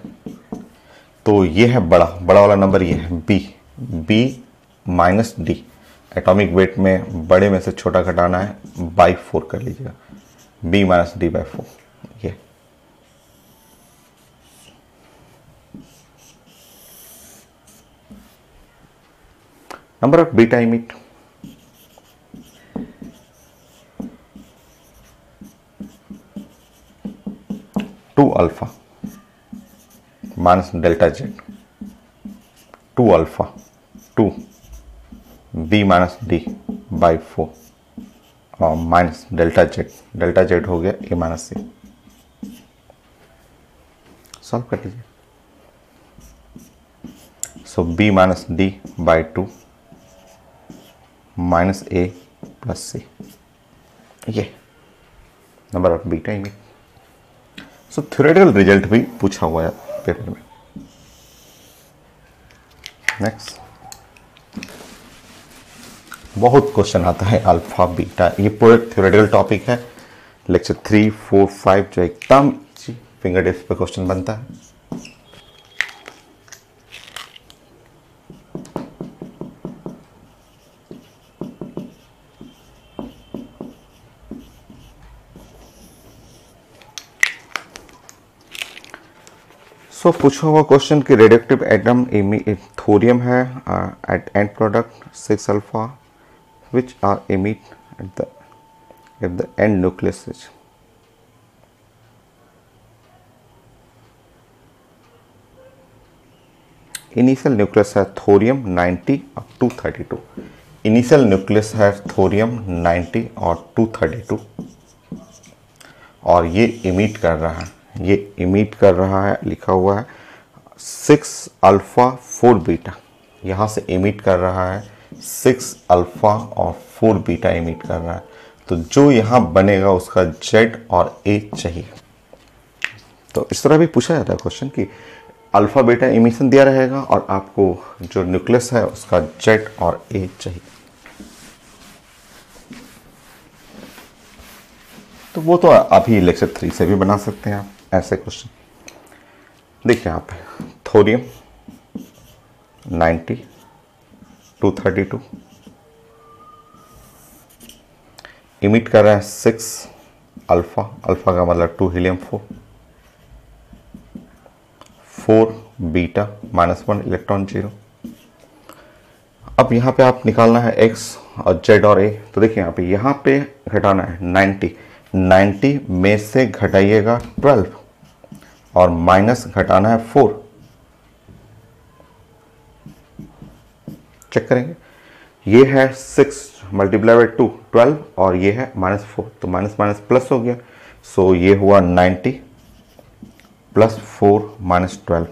तो ये है बड़ा वाला नंबर, ये है B, B minus D. Atomic weight में बड़े में से छोटा घटाना है, बाई 4 कर लीजिएगा, बी माइनस डी बाई 4। ये number of beta emit, two alpha minus delta Z, 2 alpha 2 B minus D by 4 और माइनस डेल्टा जेड हो गया ए माइनस सी। सॉल्व कर लीजिए। So B minus D by 2 minus A plus C, ये number of beta emit. So theoretical result भी पूछा हुआ है पेपर में। नेक्स्ट, बहुत क्वेश्चन आता है अल्फा बीटा, ये पूरे थ्योरेटिकल टॉपिक है। लेक्चर 3, 4, 5 जो एकदम फिंगर टिप्स पे क्वेश्चन बनता है। सो पूछा हुआ क्वेश्चन कि रेडियोएक्टिव एटम थोरियम है at end product 6 alpha which are emit at the end nucleus is initial nucleus है थोरियम 90 और 232। इनिशियल न्यूक्लियस है थोरियम 90 और 232 और ये इमिट कर रहा है, ये इमिट कर रहा है, लिखा हुआ है 6 अल्फा 4 बीटा। यहाँ से इमिट कर रहा है 6 अल्फा और 4 बीटा इमिट कर रहा है। तो जो यहाँ बनेगा उसका जेड और ए चाहिए। तो इस तरह भी पूछा जाता है क्वेश्चन कि अल्फा बीटा इमिशन दिया रहेगा और आपको जो न्यूक्लियस है उसका जेड और ए चाहिए। तो वो तो अभी लेक्चर 3 से भी बना सकते हैं आप ऐसे क्वेश्चन। देखिए यहाँ पे थोरियम 90 232 इमिट कर रहा है 6 अल्फा, अल्फा का मतलब 2 हीलियम 4 बीटा -1 इलेक्ट्रॉन 0। अब यहाँ पे आप निकालना है x और z और a। तो देखिए यहाँ पे घटाना है 90 में से घटाइएगा 12 और माइनस घटाना है 4। चेक करेंगे, ये है 6 मल्टीप्लाई बाई 2 12 और ये है -4, तो माइनस माइनस प्लस हो गया। सो ये हुआ 90 प्लस 4 माइनस 12।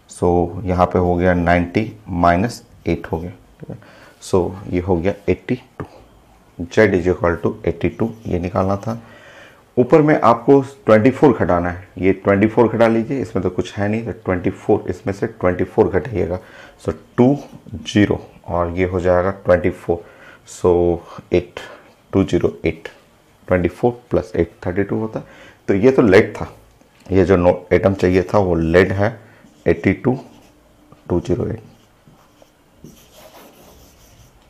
सो यहाँ पे हो गया 90 माइनस 8 हो गया, ठीक है। सो ये हो गया 82। जेड इज इक्वल टू 82 ये निकालना था। ऊपर में आपको 24 घटाना है, ये 24 घटा लीजिए, इसमें तो कुछ है नहीं, तो 24 इसमें से 24 घटाइएगा। सो 20 और ये हो जाएगा 24। सो 8 208 24 प्लस 8 32 होता है। तो ये तो लेड था, ये जो एटम चाहिए था वो लेड है 82 208।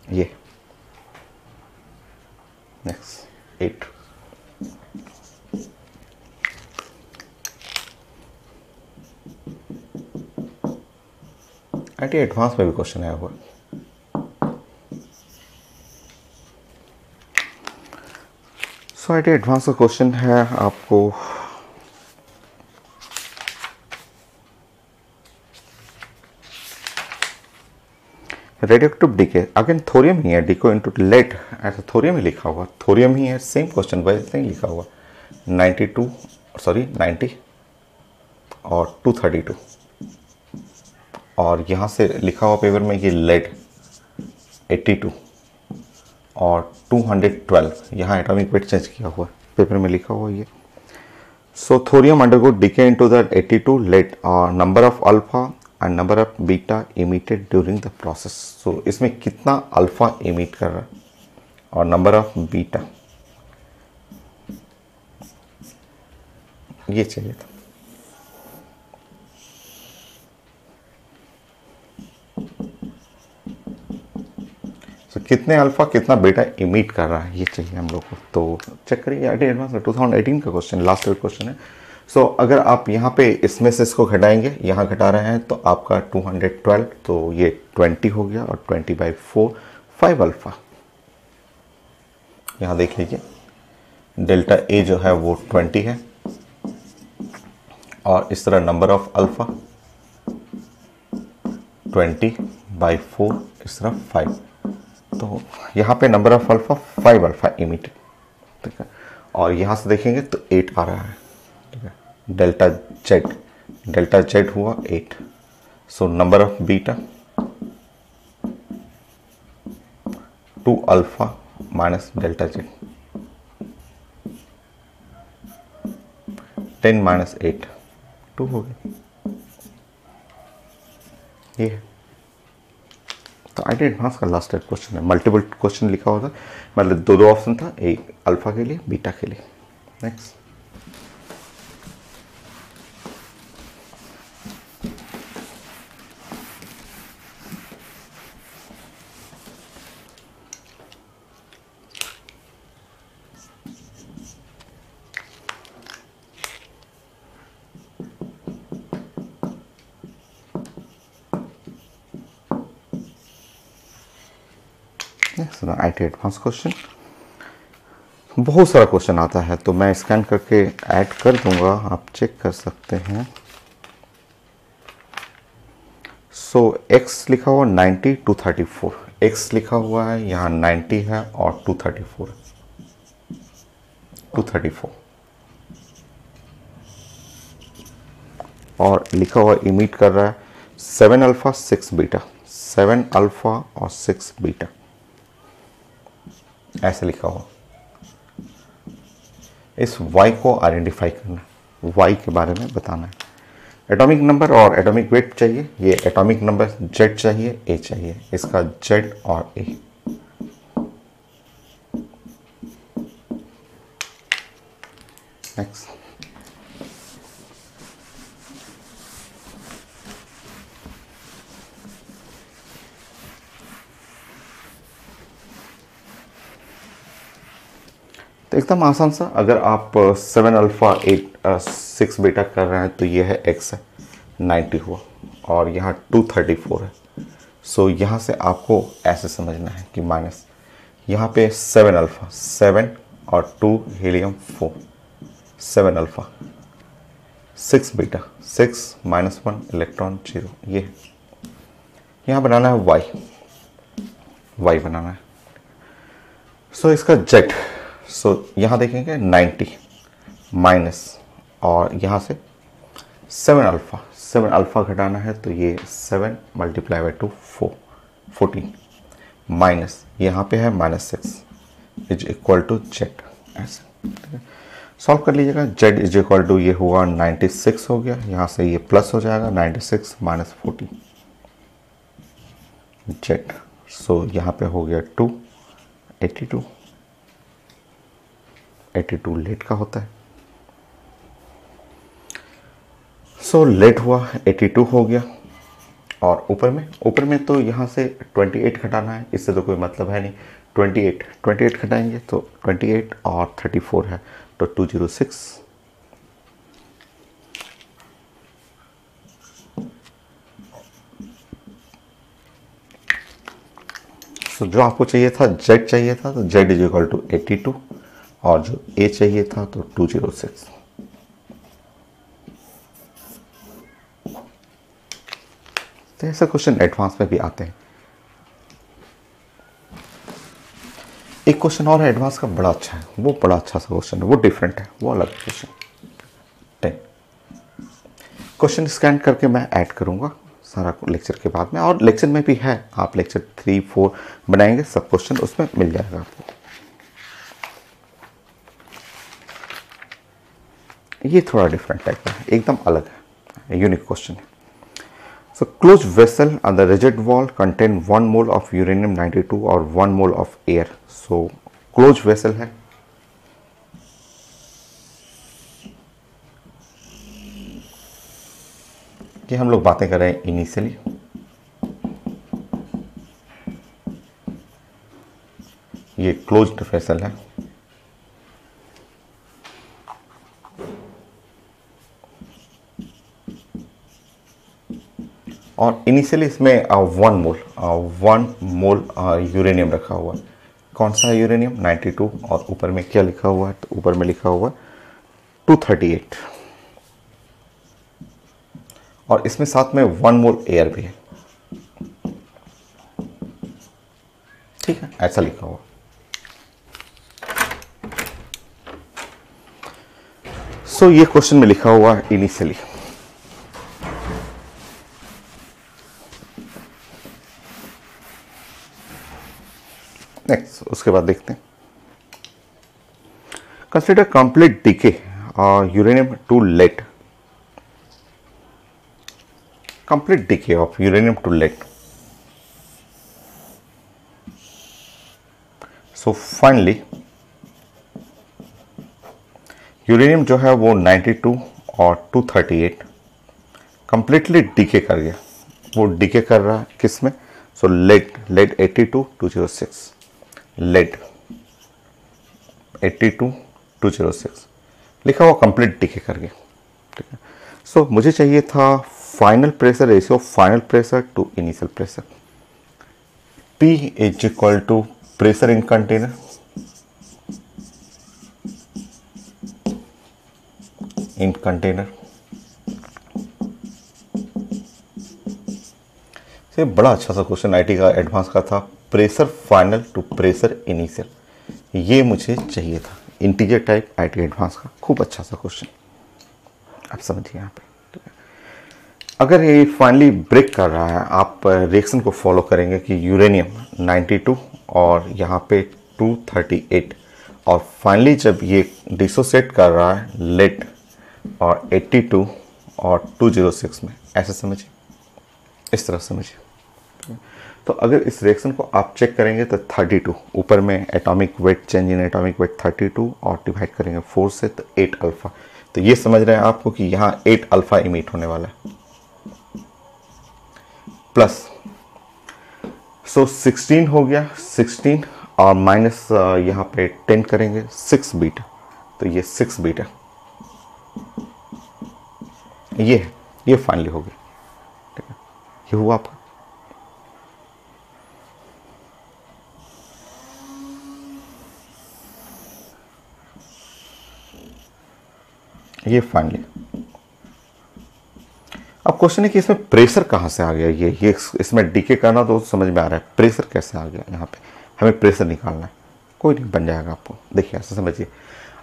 ये नेक्स्ट 8 आईटी एडवांस में भी क्वेश्चन आया हुआ। सो आईटी एडवांस का क्वेश्चन है आपको रेडियोएक्टिव डीके, अगेन थोरियम ही है, डीको इनटू लेड, ऐसा थोरियम ही लिखा हुआ, थोरियम ही है, सेम क्वेश्चन वैसे नहीं लिखा हुआ। 90 और 232 और यहाँ से लिखा हुआ पेपर में ये लेड 82 और 212, यहाँ एटॉमिक वेट चेंज किया हुआ पेपर में लिखा हुआ ये। So thorium undergo decay into the 82 lead और number of alpha and number of beta emitted during the process. So इसमें कितना अल्फा इमिट कर रहा है और नंबर ऑफ बीटा ये चाहिए था। तो कितने अल्फा कितना बीटा इमिट कर रहा है ये चाहिए हम लोग को। तो चेक करिए आईटी एडवांस में 2018 का क्वेश्चन, लास्ट ईयर क्वेश्चन है। सो अगर आप यहाँ पे इसमें से इसको घटाएंगे, यहाँ घटा रहे हैं तो आपका 212, तो ये 20 हो गया और 20/4 5 अल्फा। यहाँ देख लीजिए डेल्टा ए जो है वो 20 है और इस तरह नंबर ऑफ अल्फा 20/4 इस तरह 5। तो यहाँ पे number of alpha 5 alpha emitted, ठीक है। और यहाँ से देखेंगे तो 8 आ रहा है, ठीक है। डेल्टा जेड हुआ 8। सो number of beta 2 alpha minus delta Z 10 minus 8 2 हो गया ये है। तो आईटी एडवांस का लास्ट क्वेश्चन है, मल्टीपल क्वेश्चन लिखा होता, मतलब दो ऑप्शन था, एक अल्फा के लिए बीटा के लिए। नेक्स्ट IIT एडवांस क्वेश्चन, बहुत सारा क्वेश्चन आता है तो मैं स्कैन करके ऐड कर दूंगा, आप चेक कर सकते हैं। सो x लिखा हुआ 90 234, x लिखा हुआ है यहाँ 90 है और 234 और लिखा हुआ इमिट कर रहा है 7 अल्फा 6 बीटा, 7 अल्फा और 6 बीटा, ऐसे लिखा हुआ। इस y को आइडेंटिफाई करना, y के बारे में बताना है। एटॉमिक नंबर और एटॉमिक वेट चाहिए, ये एटॉमिक नंबर z चाहिए, a चाहिए, इसका z और a। नेक्स्ट, तो एकदम आसान सा, अगर आप 7 अल्फा 6 बीटा कर रहे हैं तो ये है x है 90 हुआ और यहाँ 234 है। सो यहाँ से आपको ऐसे समझना है कि माइनस यहाँ पे 7 अल्फा 7 और 2 helium 4, 7 alpha 6 beta 6 minus 1 electron 0, ये है। यहाँ बनाना है y बनाना है। सो इसका z, सो यहाँ देखेंगे 90 माइनस और यहाँ से 7 अल्फा घटाना है तो ये 7 मल्टीप्लाई बाई 2 14 माइनस यहाँ पे है -6 इज इक्वल टू जेड, ऐसे सॉल्व कर लीजिएगा। जेड इज इक्वल टू ये हुआ 96 हो गया, यहाँ से ये प्लस हो जाएगा 96 माइनस 14 जेड। सो यहाँ पे हो गया 2 82 लेड का होता है। सो लेड हुआ 82 हो गया और ऊपर में तो यहाँ से 28 घटाना है, इससे तो कोई मतलब है नहीं। 28 घटाएंगे तो 28 और 34 है तो 206। सो जो आपको चाहिए था z चाहिए था तो z इज इक्वल टू 82 और जो a चाहिए था तो 206। तो ऐसे क्वेश्चन एडवांस में भी आते हैं। एक क्वेश्चन और है एडवांस का, बड़ा अच्छा है, वो बड़ा अच्छा सा क्वेश्चन है, वो डिफरेंट है, वो अलग क्वेश्चन। क्वेश्चन स्कैन करके मैं ऐड करूंगा सारा लेक्चर के बाद में, और लेक्चर में भी है, आप लेक्चर 3 4 बनाएंगे सब क्वेश्चन उसमें मिल जाएगा आपको। ये थोड़ा डिफरेंट टाइप का है, एकदम अलग है, यूनिक क्वेश्चन है। So close vessel on the rigid wall contain 1 mole of uranium 92 और 1 mole of air। So close vessel है, ये हम लोग बातें कर रहे हैं इनिशियली। ये क्लोज्ड वेसल है और इनिशियली इसमें 1 मोल यूरेनियम रखा हुआ है। कौन सा यूरेनियम 92 और ऊपर में क्या लिखा हुआ है, तो ऊपर में लिखा हुआ है 238 और इसमें साथ में 1 मोल एयर भी है, ठीक है, ऐसा लिखा हुआ। सो ये क्वेश्चन में लिखा हुआ है इनिशियली। नेक्स्ट, उसके बाद देखते हैं। Consider complete decay uranium to lead, complete decay of uranium to lead. So finally uranium जो है वो 92 और 238 कंप्लीटली डीके कर गया, वो डीके कर रहा है किस में। सो लेड 82 206, लेड 82 206 लिखा हुआ कंप्लीट डीके कर गया, ठीक है। सो मुझे चाहिए था final pressure ratio, final pressure to initial pressure, P is equal to pressure in container, in container से बड़ा अच्छा सा क्वेश्चन आईटी का एडवांस का था, pressure final to pressure initial, ये मुझे चाहिए था, इंटीजर टाइप आईटी एडवांस का, खूब अच्छा सा क्वेश्चन, आप समझिए यहाँ पे। अगर ये फाइनली ब्रेक कर रहा है, आप रिएक्शन को फॉलो करेंगे कि यूरेनियम 92 और यहाँ पे 238, और फाइनली जब ये डिसोसिएट कर रहा है लेड और 82 और 206 में, ऐसे समझिए, इस तरह समझिए। तो अगर इस रिएक्शन को आप चेक करेंगे तो 32 ऊपर में atomic weight, change in atomic wait 32 और डिवाइड करेंगे 4 से तो 8 अल्फा, तो ये समझ रहे हैं आपको कि यहाँ 8 अल्फा इमिट होने वाला है, प्लस 16 हो गया, 16 और माइनस यहाँ पे 10 करेंगे 6 बीटा, तो ये 6 बीटा, ये फाइनली हो गया, ठीक है, ये हुआ आपका। ये फाइनली। अब क्वेश्चन है कि इसमें प्रेशर कहाँ से आ गया, ये इसमें डीके करना तो समझ में आ रहा है, प्रेशर कैसे आ गया, यहाँ पे हमें प्रेशर निकालना है, कोई नहीं, बन जाएगा आपको। देखिए ऐसा समझिए,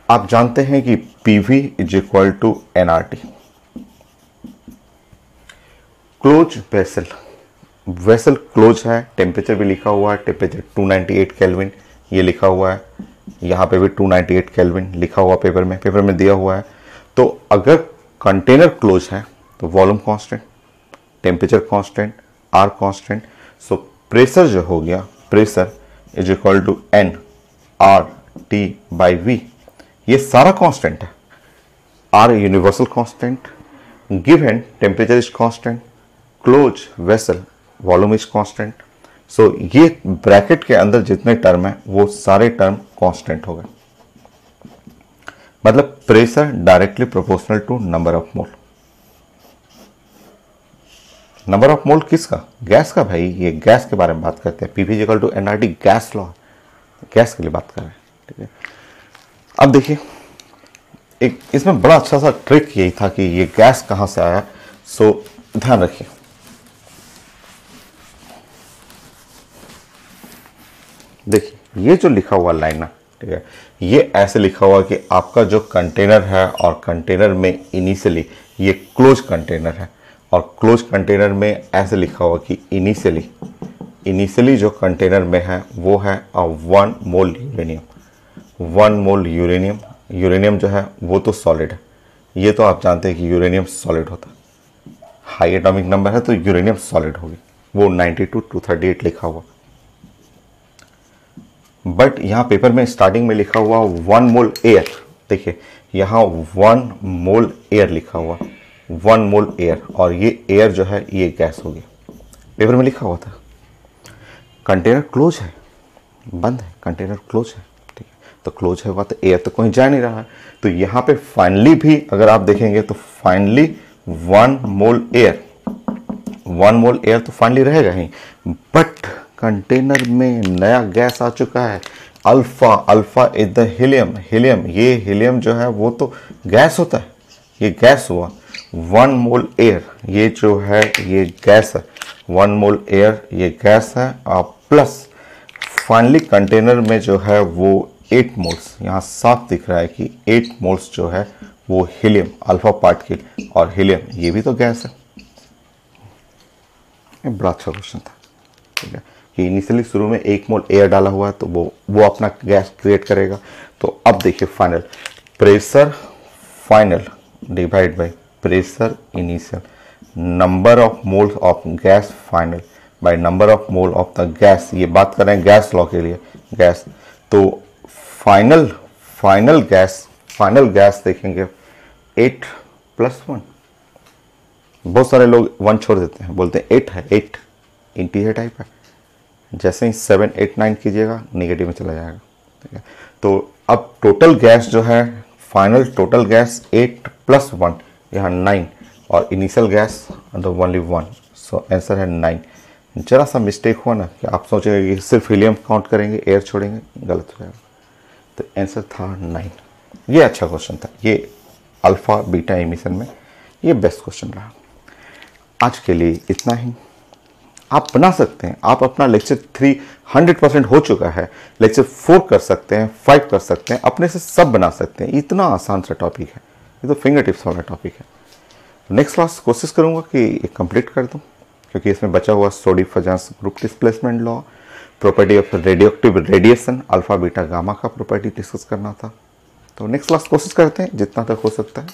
आप जानते हैं कि PV is equal to NRT, close vessel, vessel close है, टेम्परेचर भी लिखा हुआ है, टेम्परेचर 298 केल्विन ये लिखा हुआ है, यहाँ पे भी 298 केल्विन लिखा हुआ पेपर में दिया हुआ है। तो अगर कंटेनर क्लोज है तो volume constant, temperature constant, R constant, so pressure जो हो गया, pressure is equal to NRT/V, ये सारा कांस्टेंट है, R universal constant, given temperature is constant, close vessel volume is constant, so ये ब्रैकेट के अंदर जितने टर्म है वो सारे टर्म कांस्टेंट हो गए, मतलब pressure directly proportional to number of mole. Number of mole किसका, गैस का भाई, ये गैस के बारे में बात करते हैं, PV equal to NRT gas law, gas के लिए बात कर रहे हैं, ठीक है। अब देखिए एक इसमें बड़ा अच्छा सा ट्रिक यही था कि ये गैस कहां से आया, सो ध्यान रखिए, देखिए ये जो लिखा हुआ लाइन ना, ठीक है, ये ऐसे लिखा हुआ कि आपका जो कंटेनर है और कंटेनर में इनिशियली ये क्लोज कंटेनर है, और क्लोज कंटेनर में ऐसे लिखा हुआ कि इनिशियली जो कंटेनर में है वो है 1 मोल यूरेनियम, 1 मोल यूरेनियम, यूरेनियम जो है वो तो सॉलिड है, ये तो आप जानते हैं कि यूरेनियम सॉलिड होता है, हाई एटॉमिक नंबर है तो यूरेनियम सॉलिड होगी, वो 92 238 लिखा हुआ, बट यहाँ पेपर में स्टार्टिंग में लिखा हुआ 1 मोल एयर, देखिए यहाँ 1 मोल एयर लिखा हुआ, 1 मोल एयर, और ये एयर जो है ये गैस होगी, पेपर में लिखा हुआ था। कंटेनर क्लोज है, बंद है, कंटेनर क्लोज है, ठीक है, तो क्लोज है हुआ तो एयर तो कहीं जा नहीं रहा है, तो यहाँ पे फाइनली भी अगर आप देखेंगे तो फाइनली 1 मोल एयर, 1 मोल एयर तो फाइनली रहेगा ही, बट कंटेनर में नया गैस आ चुका है, अल्फा इज द हीलियम, ये हीलियम जो है वो तो गैस होता है, ये गैस हुआ, 1 मोल एयर ये जो है ये गैस है, 1 मोल एयर ये गैस है, और प्लस फाइनली कंटेनर में जो है वो 8 मोल्स, यहाँ साफ दिख रहा है कि 8 मोल्स जो है वो हीलियम, अल्फा पार्टिकल और हीलियम, ये भी तो गैस है। ये बड़ा अच्छा क्वेश्चन था, ठीक है, कि इनिशियली शुरू में 1 मोल एयर डाला हुआ है तो वो अपना गैस क्रिएट करेगा। तो अब देखिए final pressure final divide by pressure initial, number of mole of gas final by number of mole of the gas, ये बात कर रहे हैं गैस लॉ के लिए, गैस, तो फाइनल गैस देखेंगे 8 + 1, बहुत सारे लोग 1 छोड़ देते हैं, बोलते हैं 8 है, 8 इंटीजर टाइप है, जैसे ही 7 8 9 कीजिएगा नेगेटिव में चला जाएगा, ठीक है। तो अब टोटल गैस जो है, फाइनल टोटल गैस 8 + 1 यहाँ 9, और initial guess only 1, so answer है 9, जरा सा मिस्टेक हुआ ना कि आप सोचेंगे कि सिर्फ हीलियम काउंट करेंगे, एयर छोड़ेंगे, गलत हो जाएगा। तो आंसर था 9। ये अच्छा क्वेश्चन था, ये अल्फा बीटा एमिशन में ये बेस्ट क्वेश्चन रहा। आज के लिए इतना ही। आप बना सकते हैं, आप अपना लेक्चर 3 100% हो चुका है, लेक्चर 4 कर सकते हैं, 5 कर सकते हैं, अपने से सब बना सकते हैं। इतना आसान सा टॉपिक है, ये तो फिंगर टिप्स वाला टॉपिक है। नेक्स्ट क्लास कोशिश करूंगा कि ये कंप्लीट कर दूं, क्योंकि इसमें बचा हुआ Soddy Fajans group displacement law, property of radioactive radiation, alpha beta gamma का प्रॉपर्टी डिस्कस करना था। तो नेक्स्ट क्लास कोशिश करते हैं जितना तक हो सकता है।